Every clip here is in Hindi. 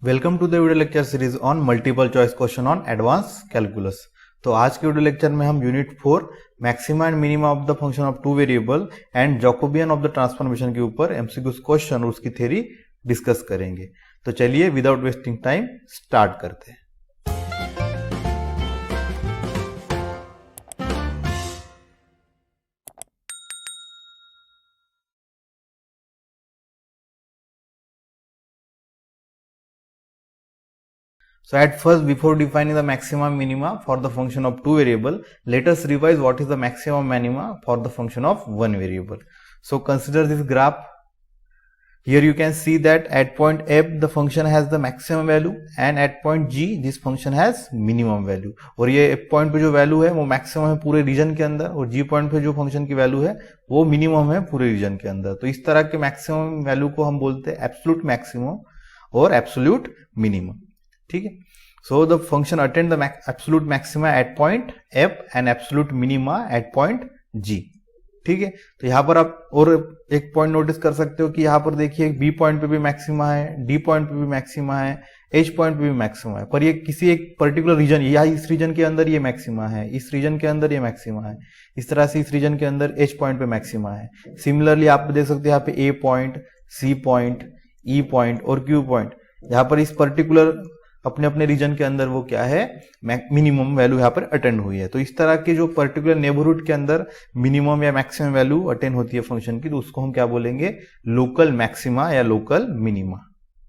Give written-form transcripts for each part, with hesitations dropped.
Welcome to the video lecture series on multiple choice question on advance calculus. तो आज के वीडियो लेक्चर में हम unit 4 maxima and minima of the function of two variable and Jacobian of the transformation के ऊपर एमसीक्यूज क्वेश्चन और उसकी थ्योरी डिस्कस करेंगे। तो चलिए विदाउट वेस्टिंग टाइम स्टार्ट करते हैं। So at first, before defining the maxima and minima for the function of two variable, let us revise what is the maximum and minima for the function of one variable. So consider this graph. Here you can see that at point F the function has the maximum value and at point G this function has minimum value. और ये F point पे जो वैल्यू है वो मैक्सिमम है पूरे रीजन के अंदर और G पॉइंट पे जो फंक्शन की वैल्यू है वो मिनिमम है पूरे रीजन के अंदर। तो इस तरह के मैक्सिमम वैल्यू को हम बोलते हैं एब्सोल्यूट मैक्सिमम और एब्सोल्यूट मिनिमम। ठीक है, so the function attains the absolute maxima at point f and absolute minima at point g. ठीक है, तो यहां पर आप और एक पॉइंट नोटिस कर सकते हो कि यहां पर देखिए बी पॉइंट पे भी मैक्सिमा है, डी पॉइंट पे भी मैक्सिमा है, एच पॉइंट पे भी मैक्सिमा है, पर ये किसी एक पर्टिकुलर रीजन या इस रीजन के अंदर ये मैक्सिमा है, इस रीजन के अंदर ये मैक्सिमा है, इस तरह से इस रीजन के अंदर एच पॉइंट पे मैक्सिमा है। सिमिलरली आप देख सकते हैं यहाँ पे A point, C point, E point और क्यू पॉइंट, यहाँ पर इस पर्टिकुलर अपने अपने रीजन के अंदर वो क्या है मिनिमम वैल्यू यहाँ पर अटेंड हुई है। तो इस तरह के जो पर्टिकुलर नेबरहुड के अंदर मिनिमम या मैक्सिमम वैल्यू अटेंड होती है फंक्शन की, तो उसको हम क्या बोलेंगे, लोकल मैक्सिमा या लोकल मिनिमा।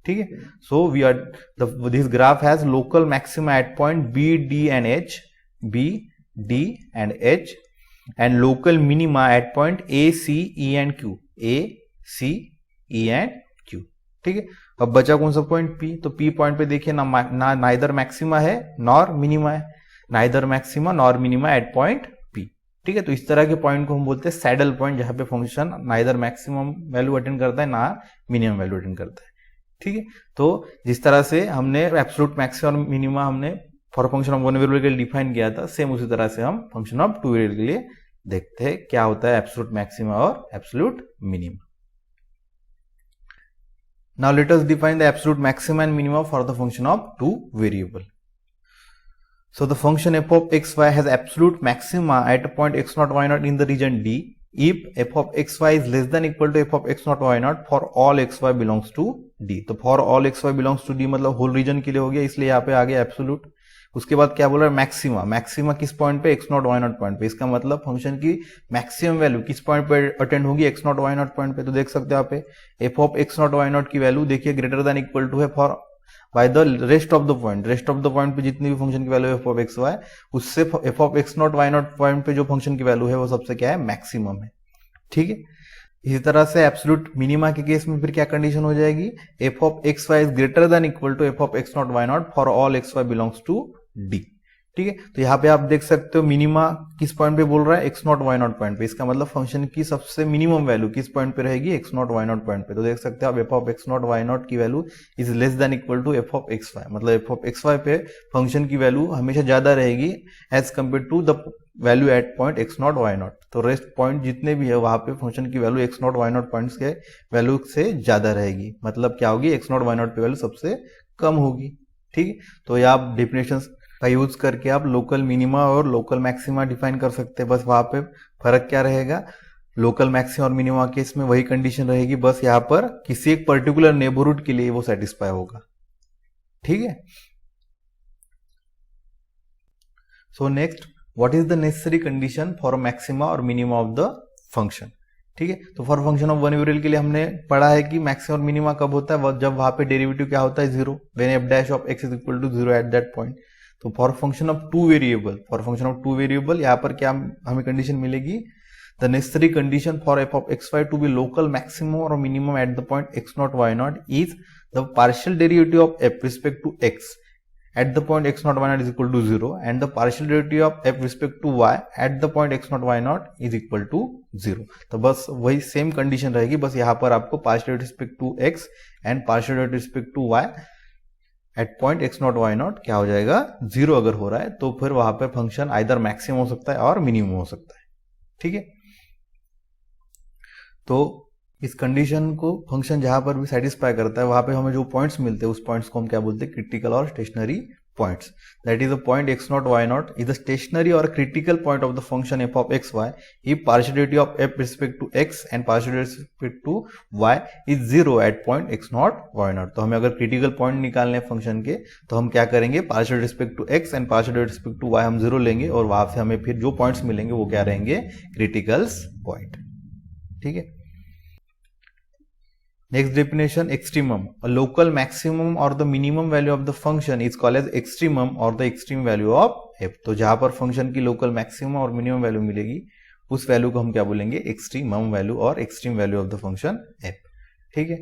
ठीक है, so we are this graph has local maxima at point B D and H, B D and H, and local minima at point A C E and Q, A C E and Q. ठीक है, अब बचा कौन सा पॉइंट पी, तो पी पॉइंट पे देखिए ना नाइदर मैक्सिमा है नॉर मिनिमा है, neither maxima nor minima at point p. ठीक है, तो इस तरह के पॉइंट को हम बोलते हैं सैडल पॉइंट, जहां पे function neither maximum value attend करता है ना मिनिमम वैल्यू अटेंड करता है। ठीक है, तो जिस तरह से हमने एब्सोल्यूट मैक्सिमा और मिनिमा हमने for function of one variable के लिए डिफाइन किया था, सेम उसी तरह से हम फंक्शन ऑफ टू वेरिएबल के लिए देखते हैं क्या होता है एब्सोल्यूट मैक्सिमा और absolute minima. Now let us define the absolute maximum and minimum for the function of two variable. So the function f of xy has absolute maxima at a point x0 y0 in the region D if f of xy is less than equal to f of x0 y0 for all xy belongs to D। तो for all xy belongs to D मतलब होल रीजन के लिए हो गया, इसलिए यहाँ पे आ गया एब्सोल्यूट। उसके बाद क्या बोल रहा है, मैक्सिमा, मैक्सिमा किस पॉइंट पे, x0 y0 पॉइंट पे। इसका मतलब फंक्शन की मैक्सिमम वैल्यू किस पॉइंट पे अटेंड होगी, x0 y0 पॉइंट पे। तो देख सकते हो यहाँ पे f ऑफ x0 y0 की वैल्यू देखिए ग्रेटर देन इक्वल टू है for by the rest of the point, rest of the point पे जितनी भी फंक्शन की वैल्यू है f ऑफ xy, उससे f of x0 y0 point पे जो फंक्शन की वैल्यू है वो सबसे क्या है, मैक्सिमम है। ठीक है, इसी तरह से एब्सोल्यूट मिनिमा के केस में फिर क्या कंडीशन हो जाएगी, f of xy is greater than equal to f of x0 y0 for all xy belongs to D। ठीक है, तो यहाँ पे आप देख सकते हो मिनिमा किस पॉइंट पे बोल रहा है, x0 y0 पॉइंट पे। इसका मतलब फंक्शन की सबसे मिनिमम वैल्यू किस पॉइंट पे रहेगी, x0 y0 पॉइंट पे। तो देख सकते हो आप f ऑफ x0 y0 की value is less than equal to f of xy, मतलब f ऑफ xy पे फंक्शन की वैल्यू हमेशा ज्यादा रहेगी as compare to the value at point x0 y0। तो रेस्ट पॉइंट जितने भी है वहां पे फंक्शन की वैल्यू x0 y0 पॉइंट्स के वैल्यू से ज्यादा रहेगी, मतलब क्या होगी, x0 y0 पे वैल्यू सबसे कम होगी। ठीक है, तो ये आप डेफिनेशन का यूज करके आप लोकल मिनिमा और लोकल मैक्सिमा डिफाइन कर सकते हैं। बस वहां पे फर्क क्या रहेगा, लोकल मैक्सिमा और मिनिमा केस में वही कंडीशन रहेगी, बस यहाँ पर किसी एक पर्टिकुलर नेबरहुड के लिए वो सेटिस्फाई होगा। ठीक है, so next what is the necessary condition for maxima और मिनिमा ऑफ द फंक्शन। ठीक है, तो for function of one variable के लिए हमने पढ़ा है कि मैक्सिमा और मिनिमा कब होता है, जब वहां पे डेरिवेटिव क्या होता है, zero, when F dash of x is equal to zero at that point. तो for function of two variable यहाँ पर क्या हमें कंडीशन मिलेगी, the necessary condition for F of x Y to be local maximum और minimum at the point x0 y0 is the partial derivative of f respect to x at the point x0 y0 is equal to 0 and the partial derivative of f respect to y at the point x0 y0 is equal to 0। तो बस वही सेम कंडीशन रहेगी, बस यहाँ पर आपको partial respect to x and partial respect to y at point x0 y0 क्या हो जाएगा, 0 अगर हो रहा है तो फिर वहां पर फंक्शन आइदर मैक्सिमम हो सकता है और मिनिमम हो सकता है। ठीक है, तो इस कंडीशन को फंक्शन जहां पर भी सेटिस्फाई करता है वहां पे हमें जो पॉइंट्स मिलते हैं उस पॉइंट्स को हम क्या बोलते हैं, क्रिटिकल और stationery points. That is the point x0 y0 is the stationary or critical point of the function f of x y if partial derivative of f with respect to x and partial derivative with respect to y is 0 at point x0 y0. तो हमें अगर क्रिटिकल पॉइंट निकालने हैं फंक्शन के तो हम क्या करेंगे, partial respect to x and partial respect to y हम 0 लेंगे और वहां से हमें फिर जो पॉइंट्स मिलेंगे वो क्या रहेंगे, क्रिटिकल्स पॉइंट. ठीक है. Next definition, extremum. A local maximum or the minimum value of the function is called as extremum or the extreme value of f. तो जहां पर फंक्शन की लोकल मैक्सिमम और मिनिमम वैल्यू मिलेगी उस वैल्यू को हम क्या बोलेंगे, एक्सट्रीमम वैल्यू और extreme value of the function f. ठीक है.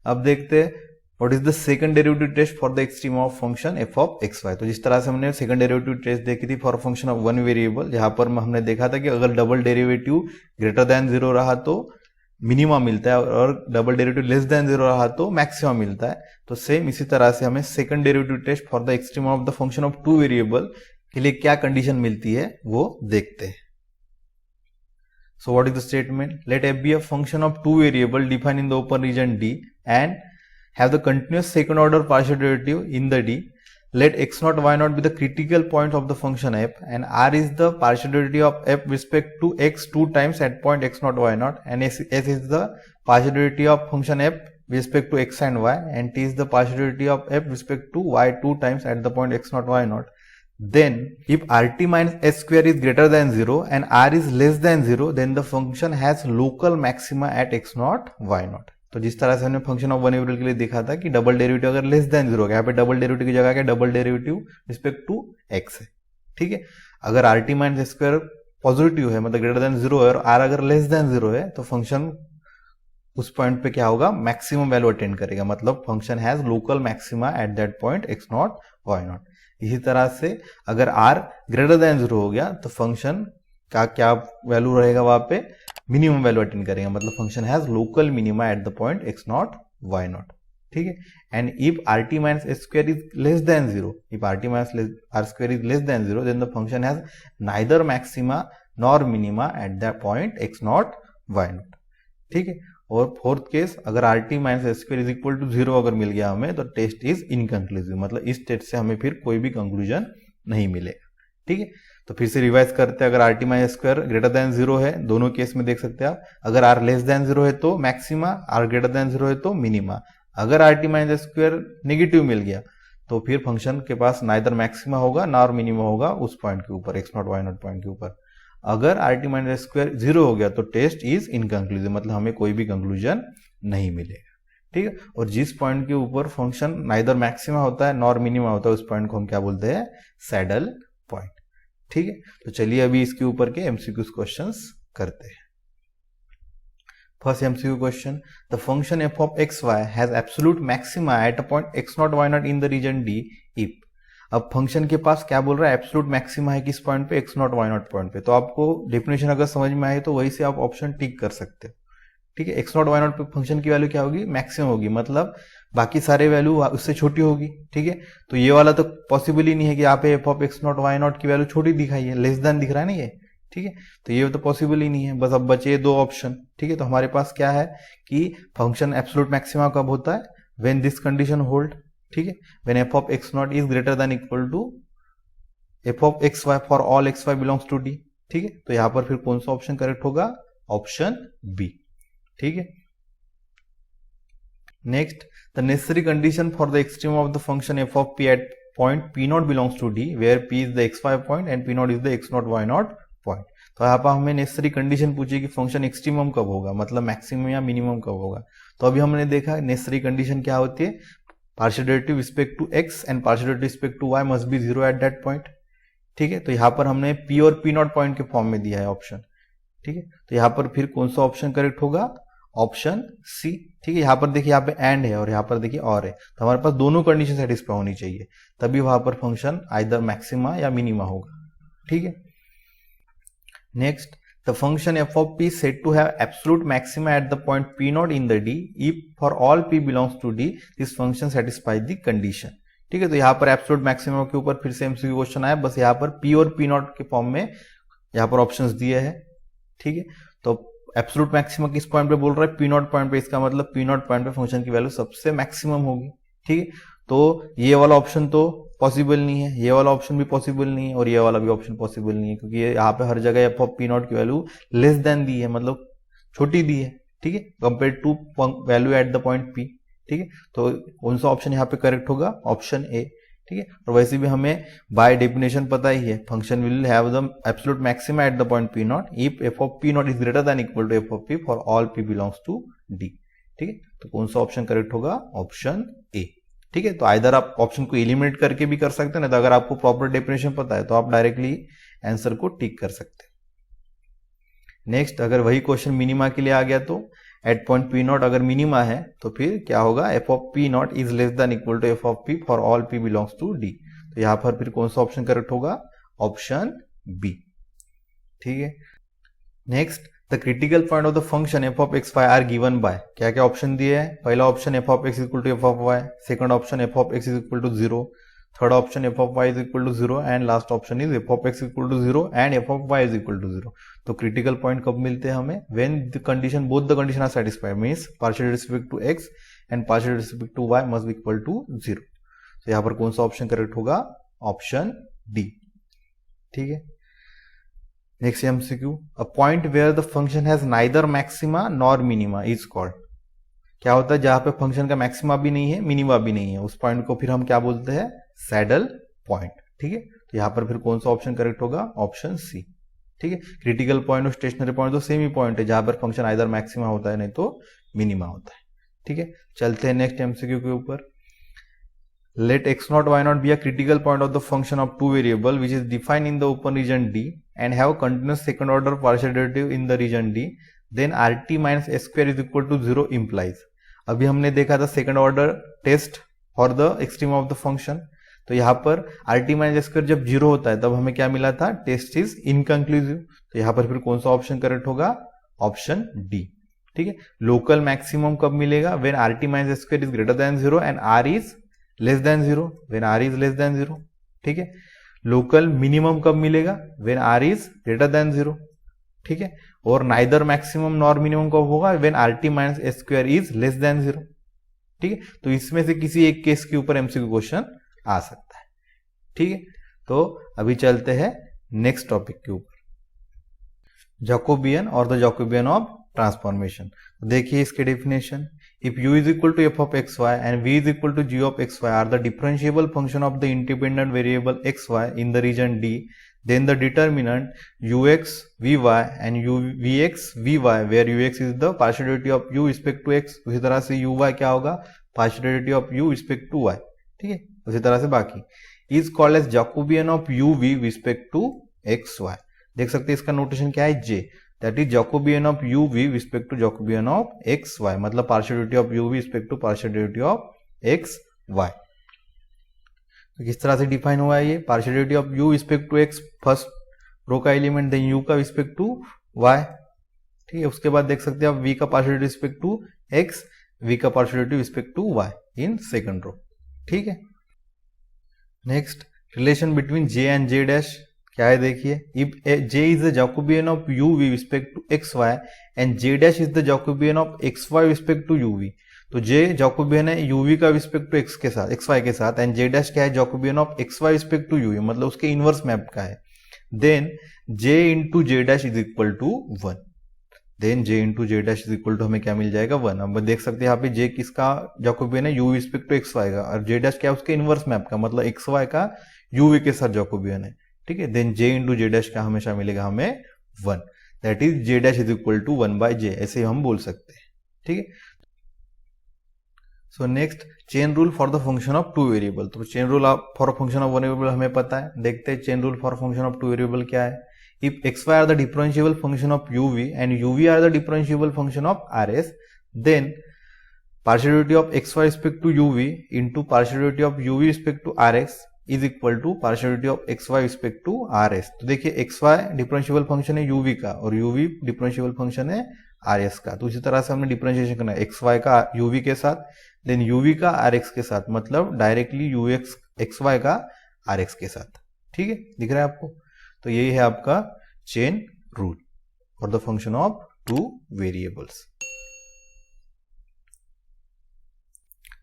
अब देखते हैं what is the second derivative test for the extreme of function f of xy. तो जिस तरह से हमने सेकंड डेरिवेटिव टेस्ट देखी थी for function of one variable, जहां पर हमने देखा था कि अगर डबल डेरिवेटिव ग्रेटर देन 0 रहा तो मिनिमम मिलता है और डबल डेरिवेटिव लेस देन 0 रहा तो मैक्सिमम मिलता है. तो सेम इसी तरह से हमें second derivative test for the extreme of the function of two variable के लिए क्या कंडीशन मिलती है वो देखते हैं. So what is the statement, let f be a function of two variable defined in the open region D and have the continuous second order partial derivative in the D. Let x0 y0 be the critical points of the function f and r is the partial derivative of f with respect to x 2 times at point x0 y0 and s is the partial derivative of function f with respect to x and y and t is the partial derivative of f with respect to y 2 times at the point x0 y0. Then if rt minus s square is greater than 0 and r is less than 0 then the function has local maxima at x0 y0. तो जिस तरह से हमने फंक्शन ऑफ वन वेरिएबल के लिए देखा था कि डबल डेरिवेटिव अगर लेस देन 0 होगा, यहाँ पे डबल डेरिवेटिव की जगह क्या, double derivative respect to x है. ठीक है. अगर R T minus square positive है मतलब ग्रेटर देन 0 है और r अगर लेस देन 0 है तो फंक्शन उस पॉइंट पे क्या होगा, मैक्सिमम वैल्यू अटेंड करेगा, मतलब function has local maxima eight that point x0 y0. इसी तरह से अगर r ग्रेटर देन 0 हो गया तो फंक्शन का क्या वैल्यू रहेगा, वहां पे मिनिमम वैल्यू अटेंड करेगा, मतलब function has local minima at the point x0 y0. ठीक है. And if rt minus s square is less than 0, if rt minus r square is less than 0 then the function has neither maxima nor minima at the point x0 y0. ठीक है. और फोर्थ केस, अगर rt minus s square is equal to 0 अगर मिल गया हमें तो टेस्ट इज इनकंक्लूसिव, मतलब इस टेस्ट से हमें फिर कोई भी कंक्लूजन नहीं मिलेगा. ठीक है. तो फिर से रिवाइज करते हैं, अगर R T minus square greater than 0 है, दोनों केस में देख सकते हैं आप, अगर आर लेस देन 0 है तो मैक्सिमा, आर ग्रेटर देन 0 है तो मिनिमा. अगर R T minus square negative मिल गया तो फिर फंक्शन के पास नाइदर मैक्सिमा होगा नॉर मिनिमा होगा उस पॉइंट के ऊपर, x0 y0 पॉइंट के ऊपर. अगर आर टी माइनस स्क्वायर 0 हो गया तो टेस्ट इज इनकंक्लूसिव, मतलब हमें कोई भी कंक्लूजन नहीं मिलेगा. ठीक है. और जिस पॉइंट के ऊपर फंक्शन नाइदर मैक्सिमा होता है नॉर मिनिमा होता है उस पॉइंट को हम क्या बोलते हैं, सैडल पॉइंट. ठीक है. तो चलिए अभी इसके ऊपर के एमसीक्यूज क्वेश्चंस करते हैं. First MCQ question, the function f of xy has absolute maxima at a point x0 y0 in the region D if. अब फंक्शन के पास क्या बोल रहा है, एब्सोल्यूट मैक्सिमा है किस पॉइंट पे, x0 y0 पॉइंट पे. तो आपको डेफिनेशन अगर समझ में आए तो वही से आप ऑप्शन टिक कर सकते हो. ठीक है. x0 y0 पे फंक्शन की वैल्यू क्या होगी, मैक्सिमम होगी, मतलब बाकी सारे वैल्यू उससे छोटी होगी. ठीक है. तो ये वाला तो पॉसिबल ही नहीं है कि यहाँ पे f ऑफ x0 y0 की वैल्यू छोटी दिखाई है, लेस देन दिख रहा है ना ये. ठीक है. तो ये तो पॉसिबल ही नहीं है. बस अब बचे दो ऑप्शन. ठीक है. तो हमारे पास क्या है कि फंक्शन एब्सोल्यूट मैक्सिमा कब होता है, व्हेन दिस कंडीशन होल्ड. ठीक है. When f of x0 is greater than equal to f of xy for all xy belongs to D. ठीक है. तो यहां पर फिर कौन सा ऑप्शन करेक्ट होगा, ऑप्शन बी. ठीक है. Next, the necessary condition for the extreme of the function f of p at point p0 belongs to D where p is the xy point and p0 is the x0 y0 point. तो यहाँ पर हमें नेसेसरी कंडीशन पूछी कि फंक्शन एक्सट्रीमम कब होगा, मतलब मैक्सिमम या मिनिमम कब होगा. तो अभी हमने देखा नेसेसरी कंडीशन क्या होती है, partial derivative respect to x and partial derivative respect to y must be 0 at that point. ठीक है. तो यहाँ पर हमने p और p0 पॉइंट के फॉर्म में दिया है ऑप्शन. ठीक है. तो यहाँ पर फिर कौन सा ऑप्शन करेक्ट होगा, ऑप्शन सी. ठीक है. यहाँ पर देखिए, यहाँ पे एंड है और यहाँ पर देखिए और है, तो हमारे पास दोनों कंडीशन सेटिस्फाई होनी चाहिए, तभी वहां पर फंक्शन आइदर मैक्सिमा या मिनिमा होगा. ठीक है. Next, the function f of p said to have absolute maxima at the point p0 in the D if for all p belongs to D this function satisfy the condition. ठीक है. तो यहाँ पर एब्सोल्यूट मैक्सिमा के ऊपर फिर से एमसीक्यू क्वेश्चन आया, बस यहाँ पर p और p0 के फॉर्म में यहाँ पर ऑप्शंस दिए हैं. ठीक है. तो एब्सोल्यूट मैक्सिमम किस पॉइंट पे बोल रहा है, पी नॉट पॉइंट पे, इसका मतलब पी नॉट पॉइंट पे फंक्शन की वैल्यू सबसे मैक्सिमम होगी। ठीक है, तो ये वाला ऑप्शन तो पॉसिबल नहीं है, ये वाला ऑप्शन भी पॉसिबल नहीं है, और ये वाला भी ऑप्शन पॉसिबल नहीं है, क्योंकि ये यहाँ पे हर जगह एफ ऑफ पी नॉट की वैल्यू लेस देन दी है, मतलब छोटी दी है। ठीक है, compare to value at the point p. ठीक है, तो कौन सा ऑप्शन यहाँ पे करेक्ट होगा, ऑप्शन ए। ठीक है, और वैसे भी हमें बाय डेफिनेशन पता ही है, function will have the absolute maxima at the point p nought if f of p nought is greater than equal to f of p for all p belongs to D. ठीक है, तो कौन सा ऑप्शन करेक्ट होगा, ऑप्शन ए। ठीक है, तो आइदर आप ऑप्शन को एलिमिनेट करके भी कर सकते हैं, ना तो अगर आपको प्रॉपर डेफिनेशन पता है तो आप डायरेक्टली आंसर को टिक कर सकते हैं। नेक्स्ट, अगर वही क्वेश्चन मिनिमा के लिए आ गया तो एट पॉइंट पी नॉट अगर मिनिमा है तो फिर क्या होगा, f of p nought is less than equal to f of p for all p belongs to D. तो यहां पर फिर कौन सा ऑप्शन करेक्ट होगा, ऑप्शन बी। ठीक है, next, the critical point of the function f of x y are given by, क्या क्या ऑप्शन दिए हैं, पहला option f of x equal to f of y, second option f of x is equal to 0, third option f of y is equal to 0 and last option is f of x equal to 0 and f of y is equal to 0। तो क्रिटिकल पॉइंट कब मिलते हैं हमें, when the condition both the condition are satisfied, means partial respect to x and partial respect to y must be equal to 0। तो यहां पर कौन सा ऑप्शन करेक्ट होगा, ऑप्शन डी। ठीक है, next MCQ, a point where the function has neither maxima nor minima is called. क्या होता है, जहां पे फंक्शन का मैक्सिमा भी नहीं है, मिनिमा भी नहीं है, उस पॉइंट को फिर हम क्या बोलते हैं, सैडल पॉइंट। ठीक है, तो यहां पर फिर कौन सा ऑप्शन करेक्ट होगा, ऑप्शन सी। ठीक है, क्रिटिकल पॉइंट और स्टेशनरी पॉइंट तो सेम ही पॉइंट है, जहां पर फंक्शन आइदर मैक्सिमा होता है नहीं तो मिनिमा होता है। ठीक है, चलते हैं नेक्स्ट एमसीक्यू के ऊपर। Let x naught y naught be a critical point of the function of two variable which is defined in the open region D and have continuous second order partial derivative in the region D, then rt minus s square is equal to 0 implies। अभी हमने देखा था second order test for the extreme of the function, तो यहाँ पर rt माइनस एस स्क्वायर जब 0 होता है तब हमें क्या मिला था, टेस्ट इज इनकंक्लूसिव। तो यहाँ पर फिर कौन सा ऑप्शन करेक्ट होगा, ऑप्शन डी। ठीक है, लोकल मैक्सिमम कब मिलेगा, when rt minus S square is greater then 0 and r is less than 0, when r is less than 0। ठीक है, लोकल मिनिमम कब मिलेगा, when r is greater then 0। ठीक है, और नाइदर मैक्सिमम नॉर मिनिमम कब होगा, when rt minus S square is less than 0। ठीक है, तो इसमें से किसी एक केस के ऊपर एमसीक्यू क्वेश्चन आ सकता है। ठीक है, तो अभी चलते हैं नेक्स्ट टॉपिक के ऊपर, जैकोबियन और द जैकोबियन ऑफ ट्रांसफॉर्मेशन। देखिए इसके definition, if u is equal to f of xy and v is equal to g of xy are the differentiable function of the independent variable xy in the region D, then the determinant ux vy and vx vy where ux is the partial derivative of u respect to x, उसी तरह से uy क्या होगा, partial derivative of u respect to y। ठीक है, उसी तरह से बाकी is called as Jacobian of uv respect to xy। देख सकते हैं इसका नोटेशन क्या है, j, that is Jacobian of uv respect to Jacobian of xy, मतलब partial derivative of uv respect to partial derivative of xy। तो किस तरह से डिफाइन हुआ है ये, partial derivative of u respect to x first row का एलिमेंट, देन u का respect to y। ठीक है, उसके बाद देख सकते हैं आप v का partial derivative respect to x, v का partial derivative respect to y in second row. ठीक है, next, relation between j and j dash क्या है, देखिए, if j is the Jacobian of uv respect to xy and j dash is the Jacobian of xy respect to uv, तो j जैकोबियन है uv का रिस्पेक्ट टू x के साथ, xy के साथ, एंड j डैश क्या है, Jacobian of xy respect to uv, मतलब उसके इनवर्स मैप का है, then j into j dash is equal to 1, then j into j dash is equal to हमें क्या मिल जाएगा, 1। अब देख सकते हैं यहाँ पे j किसका जैकोबियन है, u रिस्पेक्ट टू xy का, और j डैश क्या है उसके इनवर्स मैप का, मतलब xy का uv के साथ जैकोबियन है। ठीक है, then j into j dash का हमेशा मिलेगा हमें 1, that is j dash is equal to 1 by j, ऐसे हम बोल सकते हैं। ठीक है, so next, chain rule for the function of two variable. तो chain rule for function of one variable हमें पता है, देखते हैं chain rule for function of two variable क्या है। If xy are the differentiable function of uv and uv are the differentiable function of rs, then partial derivative of xy respect to uv into partial derivative of uv respect to rs is equal to partial derivative of xy respect to rs। तो देखिए xy डिफरेंशिएबल फंक्शन है uv का और uv डिफरेंशिएबल फंक्शन है rs का, तो उसी तरह से हमने डिफरेंशिएशन करना है xy का uv के साथ, देन uv का rx के साथ, मतलब डायरेक्टली xy का rx के साथ। ठीक है, दिख रहा है आपको, तो यही है आपका chain rule for the function of two variables.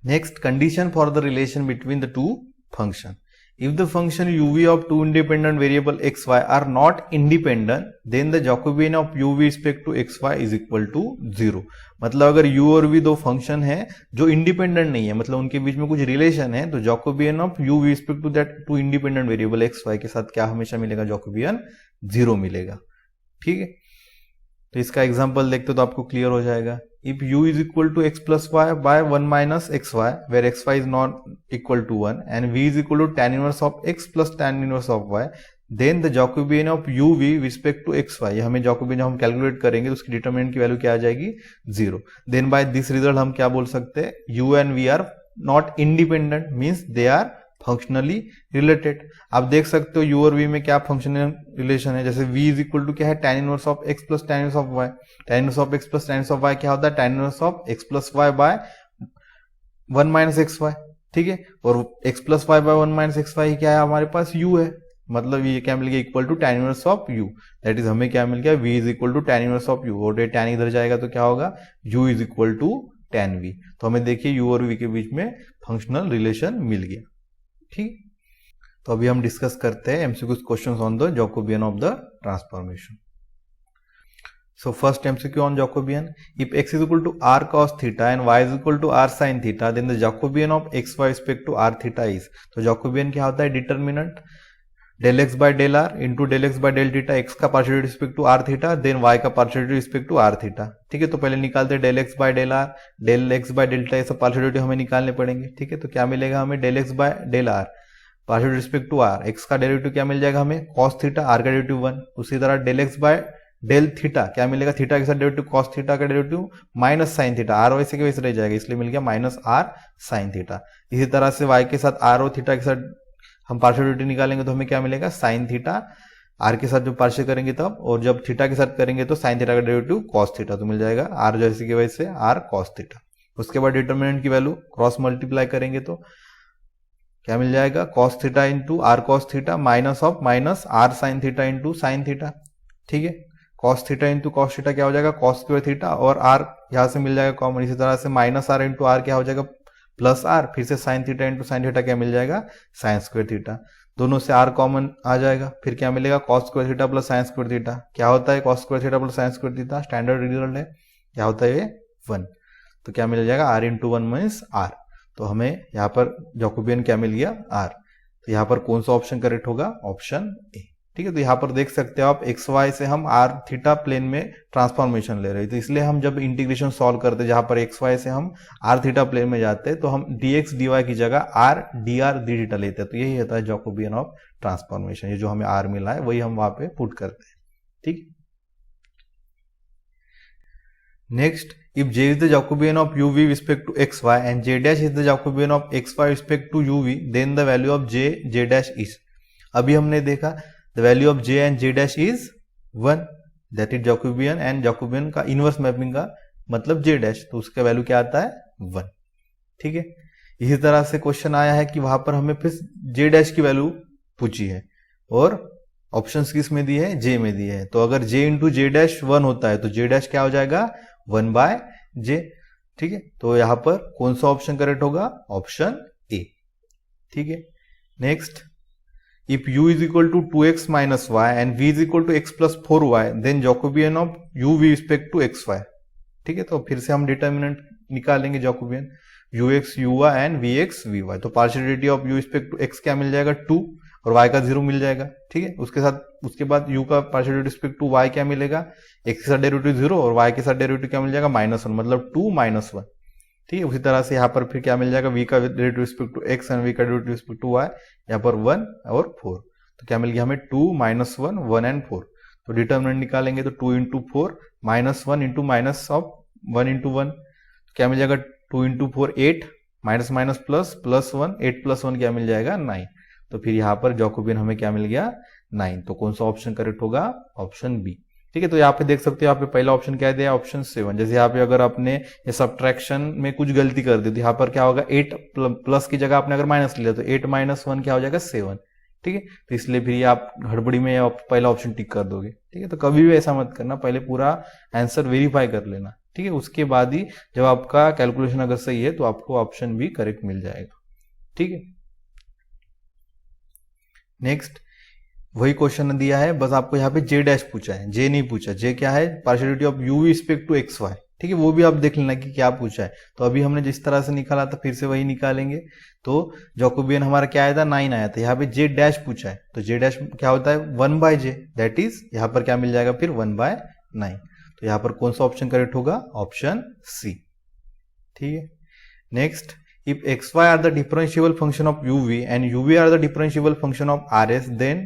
Next, condition for the relation between the two functions. If the function uv of two independent variable xy are not independent, then the Jacobian of u with respect to xy is equal to 0. मतलब अगर u और v दो फंक्शन है जो इंडिपेंडेंट नहीं है, मतलब उनके बीच में कुछ रिलेशन है, तो Jacobian of u with respect to that two independent variable xy के साथ क्या हमेशा मिलेगा? Jacobian 0 मिलेगा. ठीक है, तो इसका एग्जांपल देखते तो आपको क्लियर हो जाएगा. If u is equal to x plus y by 1 minus xy, where xy is not equal to 1, and v is equal to tan inverse of x plus tan inverse of y, then the Jacobian of u v with respect to xy, ये हमें Jacobian जब हम कैलकुलेट करेंगे तो उसकी डिटरमिनेंट की वैल्यू क्या आ जाएगी? 0. देन बाय दिस रिजल्ट हम क्या बोल सकते हैं? u and v are not independent, means they are functionally related. आप देख सकते हो u और v में क्या फंक्शनल रिलेशन है. जैसे v इज इक्वल टू क्या है? tan inverse of x plus tan inverse of y. tan inverse of x plus tan inverse of y क्या होता है? tan inverse of x plus y by 1 minus xy. ठीक है, और x plus y by 1 minus xy क्या है? हमारे पास u है, मतलब ये क्या मिल गया? Equal to tan inverse of u. That is हमें क्या मिल गया? v is equal to tan inverse of u, और ये tan इधर जाएगा तो क्या होगा? u is equal to tan v. तो हमें देखिए u और v के बीच में फंक्शनल रिलेशन मिल गया. ठीक, तो अभी हम डिस्कस करते हैं MCQ questions on the Jacobian of the transformation. So first MCQ on Jacobian. If x is equal to r cos theta and y is equal to r sin theta, then the Jacobian of x y respect to r theta is. तो जैकोबियन क्या होता है? Determinant del x by del r into del x by del theta, x का partial respect to r theta, then y का partial respect to r theta. ठीक है, तो पहले निकालते हैं del x by del r, del x by del theta, ये सब पार्शियलिटी हमें निकालने पड़ेंगे. ठीक है, तो क्या मिलेगा हमें? del x by del r partial respect to r, x का डेरिवेटिव क्या मिल जाएगा हमें? cos थीटा, r का डेरिवेटिव 1. उसी तरह del x by del theta क्या मिलेगा? थीटा के साथ डेरिवेटिव cos थीटा का derivative minus sin theta, r वैसे के वैसे रह जाएगा, इसलिए मिल गया माइनस r sin थीटा. इसी तरह से y के साथ r और थीटा के साथ हम पार्शियलिटी निकालेंगे तो हमें क्या मिलेगा? Sine theta. आर के साथ जो पार्शियल करेंगे तब, और जब थीटा के साथ करेंगे तो साइन थीटा का डेरिवेटिव कॉस थीटा, तो मिल जाएगा आर जैसे की वजह से आर कॉस थीटा. उसके बाद डिटरमिनेंट की वैल्यू क्रॉस मल्टीप्लाई करेंगे तो क्या मिल जाएगा? Cos theta into r cos theta minus of minus r sin theta into sin theta. ठीक है, cos theta into cos theta क्या हो जाएगा? कॉस स्क्वायर थीटा, और आर यहां से मिल जाएगा कॉमन. इसी तरह से माइनस आर इंटू आर क्या हो जाएगा? प्लस आर, फिर से sign theta into sin theta क्या मिल जाएगा? Sine square theta. दोनों से आर कॉमन आ जाएगा, फिर क्या मिलेगा? Cos square theta plus sine square theta. क्या होता है cos square theta plus sine square theta? Standard result है. क्या होता है ये? 1. तो क्या मिल जाएगा? R into 1 means r. तो हमें यहाँ पर जैकोबियन क्या मिल गया? आर. तो यहाँ पर कौन सा ऑप्शन करेक्ट होगा? Option A. ठीक है, तो यहाँ पर देख सकते हो आप एक्स वाई से हम आर थीटा प्लेन में ट्रांसफॉर्मेशन ले रहे हैं, तो इसलिए हम जब इंटीग्रेशन सॉल्व करते हैं जहां पर एक्स वाई से हम आर थीटा प्लेन में जाते हैं तो हम dx dy की जगह R D R D theta लेते हैं. तो यही होता है जैकोबियन ऑफ ट्रांसफॉर्मेशन. ये जो हमें आर मिला है वही हम वहां पे पुट करते हैं. ठीक. Next, if j is the Jacobian of uv with respect to xy and j dash is the Jacobian of xy with respect to uv, then the value of j dash is. अभी हमने देखा the value of j and j dash is 1, that is Jacobian, and Jacobian का इनवर्स मैपिंग का मतलब j dash, तो उसका वैल्यू क्या आता है? 1. ठीक है, इसी तरह से क्वेश्चन आया है कि वहां पर हमें फिर j dash की वैल्यू पूछी है और ऑप्शंस किस में दिए है? j में दिए है. तो अगर j इंटू j dash 1 होता है तो j dash क्या हो जाएगा? 1 बाय j. ठीक है, तो यहां पर कौन सा ऑप्शन करेक्ट होगा? Option A. ठीक है. Next, if u is equal to 2x minus y and v is equal to x plus 4y, then Jacobian of u with respect to xy. ठीक है, तो फिर से हम डिटर्मिनेंट निकालेंगे Jacobian ux uy and vx vy. तो partiality of u respect to x क्या मिल जाएगा? 2, और y का 0 मिल जाएगा. ठीक है, उसके बाद u का पार्शियलिटी रिस्पेक्ट टू y क्या मिलेगा? x के साथ डेरिवेटिव 0 और y के साथ डेरिवेटिव क्या मिल जाएगा? -1, मतलब 2 - 1. ठीक है, उसी तरह से यहाँ पर फिर क्या मिल जाएगा? v का derivative respect to x and v का डेरिवेटिव रिस्पेक्ट टू y, यहाँ पर 1 और 4. तो क्या मिल गया हमें? 2 - 1 1 एंड 4. तो डिटर्मिनेंट निकालेंगे तो 2 into 4 -1 into minus of 1 into 1 क्या मिल जाएगा? 2 into 4 8 minus minus plus plus 1 8 plus 1 क्या मिल जाएगा? 9. तो फिर यहाँ पर जैकोबियन हमें क्या मिल गया? 9. तो कौन सा ऑप्शन करेक्ट होगा? Option B. ठीक है, तो यहाँ पे देख सकते हो यहाँ पे पहला ऑप्शन क्या दिया? ऑप्शन 7. जैसे यहाँ पे अगर आपने ये सब्ट्रैक्शन में कुछ गलती कर दी तो यहाँ पर क्या होगा? 8 प्लस की जगह आपने अगर माइनस लिया तो 8 - 1 क्या हो जाएगा? 7. ठीक है। तो इसलिए फिर ये आप हड़बड़ी में आप पहला ऑप्शन टिक कर दोगे, ठीक है। तो कभी भी ऐसा मत करना, पहले पूरा आंसर वेरीफाई कर लेना, ठीक है। उसके बाद ही जब आपका कैलकुलेशन अगर सही है तो आपको ऑप्शन भी करेक्ट मिल जाएगा, ठीक है। नेक्स्ट वही क्वेश्चन दिया है, बस आपको यहाँ पे जे डैश पूछा है, जे नहीं पूछा। जे क्या है? Partiality of u respect to x y, ठीक है। वो भी आप देख लेना कि क्या पूछा है। तो अभी हमने जिस तरह से निकाला था फिर से वही निकालेंगे। तो जैकोबियन हमारा क्या आया था? 9 आया था। यहाँ पे जे डैश पूछा है, तो जे डैश क्या होता है? 1/j, दैट इज यहाँ पर क्या मिल जाएगा फिर? 1/9। तो यहाँ पर कौन सा ऑप्शन करेक्ट होगा? ऑप्शन सी, ठीक है। Next, if xy are the differentiable function of uv and uv are the differentiable function of rs, then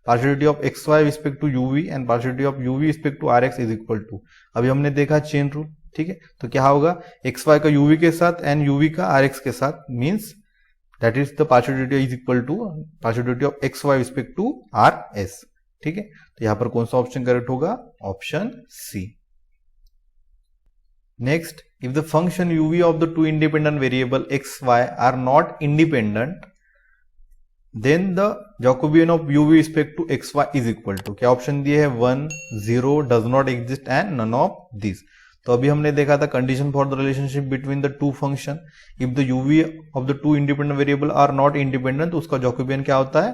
partiality of xy respect to uv and partiality of uv respect to rx is equal to, अभी हमने देखा चेन रूल, ठीक है। तो क्या होगा? xy का uv के साथ एंड uv का rx के साथ, means that is the partiality is equal to partiality of xy respect to rs, ठीक है। तो यहां पर कौन सा ऑप्शन करेक्ट होगा? Option C. Next, if the function uv of the two independent variable x, y are not independent, then the Jacobian of uv respect to x, y is equal to, क्या ऑप्शन दिए है? 1, 0, does not exist and none of these। तो अभी हमने देखा था condition for the relationship between the two function, if the uv of the two independent variable are not independent, तो उसका जैकोबियन क्या होता है?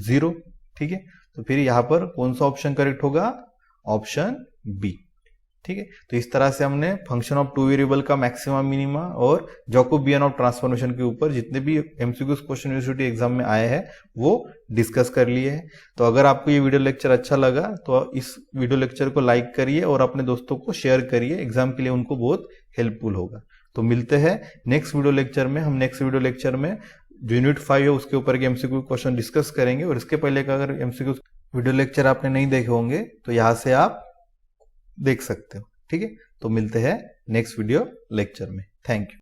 0, ठीक है। तो फिर यहां पर कौन सा ऑप्शन करेक्ट होगा? ऑप्शन बी, ठीक है। तो इस तरह से हमने फंक्शन ऑफ टू वेरिएबल का मैक्सिमा मिनिमा और जैकोबियन ऑफ ट्रांसफॉर्मेशन के ऊपर जितने भी एमसीक्यू क्वेश्चन यूनिवर्सिटी एग्जाम में आए हैं वो डिस्कस कर लिए हैं। तो अगर आपको ये वीडियो लेक्चर अच्छा लगा तो इस वीडियो लेक्चर को लाइक करिए और अपने दोस्तों को शेयर करिए, एग्जाम के लिए उनको बहुत हेल्पफुल होगा। तो मिलते हैं नेक्स्ट वीडियो लेक्चर में। हम नेक्स्ट वीडियो लेक्चर में जो यूनिट 5 है उसके ऊपर के एमसीक्यू क्वेश्चन डिस्कस करेंगे। और इसके पहले का अगर एमसीक्यू वीडियो लेक्चर आपने नहीं देखे होंगे तो यहाँ से आप देख सकते हो, ठीक है। तो मिलते हैं नेक्स्ट वीडियो लेक्चर में। Thank you.